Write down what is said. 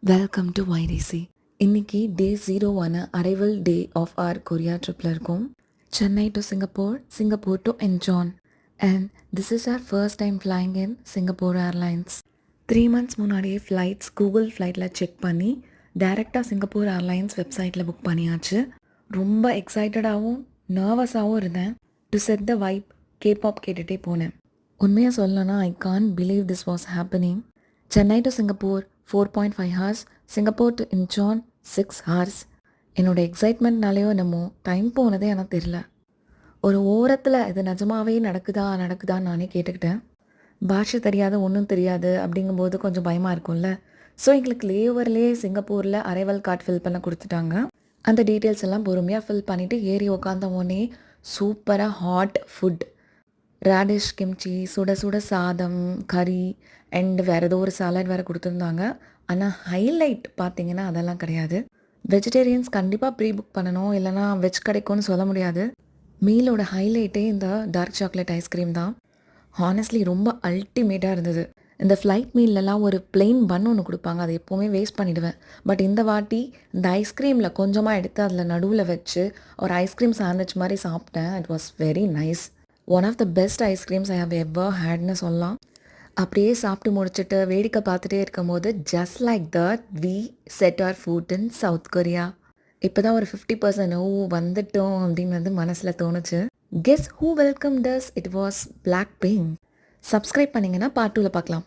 Welcome to YDC. இன்னைக்கு day 0 arrival day of our Korea ட்ரிப்பில் இருக்கும். Chennai to Singapore, Singapore to Incheon. And this is our first time flying in Singapore Airlines. 3 months முன்னாடியே flights Google ஃப்ளைட்டில் check பண்ணி டைரெக்டாக Singapore airlines வெப்சைட்டில் book பண்ணியாச்சு. ரொம்ப எக்ஸைட்டடாகவும் நர்வஸாகவும் இருந்தேன். To set the vibe kebab கேட்டுகிட்டே போனேன். உண்மையாக சொல்லணும்னா I can't believe this was happening. Chennai to Singapore 4.5 hours, Singapore to Insaan 6 hours. என்னோட எக்ஸைட்மெண்ட்னாலேயோ என்னமோ டைம் போனதே எனக்கு தெரியல. ஒரு ஓரத்தில் இது நிஜமாவே நடக்குதான்னு நானே கேட்டுக்கிட்டேன். பாஷை தெரியாது, ஒன்றும் தெரியாது அப்படிங்கும்போது கொஞ்சம் பயமாக இருக்கும்ல. ஸோ எங்களுக்கு லேஓவர்லேயே சிங்கப்பூரில் அரைவல் கார்டு ஃபில் பண்ண கொடுத்துட்டாங்க. அந்த டீட்டெயில்ஸ் எல்லாம் பொறுமையாக ஃபில் பண்ணிவிட்டு ஏறி உக்காந்த உடனே சூப்பராக ஹாட் ஃபுட், ரேடிஷ் கிம்ச்சி, சுட சுட சாதம், கறி அண்ட் வேறு ஏதோ ஒரு சாலட் வேறு கொடுத்துருந்தாங்க. ஆனால் ஹைலைட் பார்த்தீங்கன்னா அதெல்லாம் கிடையாது. வெஜிடேரியன்ஸ் கண்டிப்பாக ப்ரீ புக் பண்ணணும், இல்லைனா வெஜ் கிடைக்கும்னு சொல்ல முடியாது. மீலோட ஹைலைட்டே இந்த டார்க் சாக்லேட் ஐஸ்கிரீம் தான். ஹானஸ்ட்லி ரொம்ப அல்டிமேட்டாக இருந்தது. இந்த ஃப்ளைட் மீல்லலாம் ஒரு பிளெயின் பன் ஒன்று கொடுப்பாங்க, அதை எப்போவுமே வேஸ்ட் பண்ணிவிடுவேன். பட் இந்த வாட்டி இந்த ஐஸ்கிரீமில் கொஞ்சமாக எடுத்து அதில் நடுவில் வச்சு ஒரு ஐஸ்கிரீம் சாண்ட்விச் மாதிரி சாப்பிட்டேன். It was very nice. One of the best ice creams I have ever ஹேட்னு சொல்லலாம். அப்படியே சாப்பிட்டு முடிச்சுட்டு வேடிக்கை பார்த்துட்டே இருக்கும் போது just like that we set our foot in South Korea. இப்போ தான் ஒரு 50% வந்துட்டோம் அப்படின்னு மனசில் தோணுச்சு. Guess who welcomed us? It was Blackpink. Subscribe பண்ணிங்கன்னா பார்ட் 2ல் பார்க்கலாம்.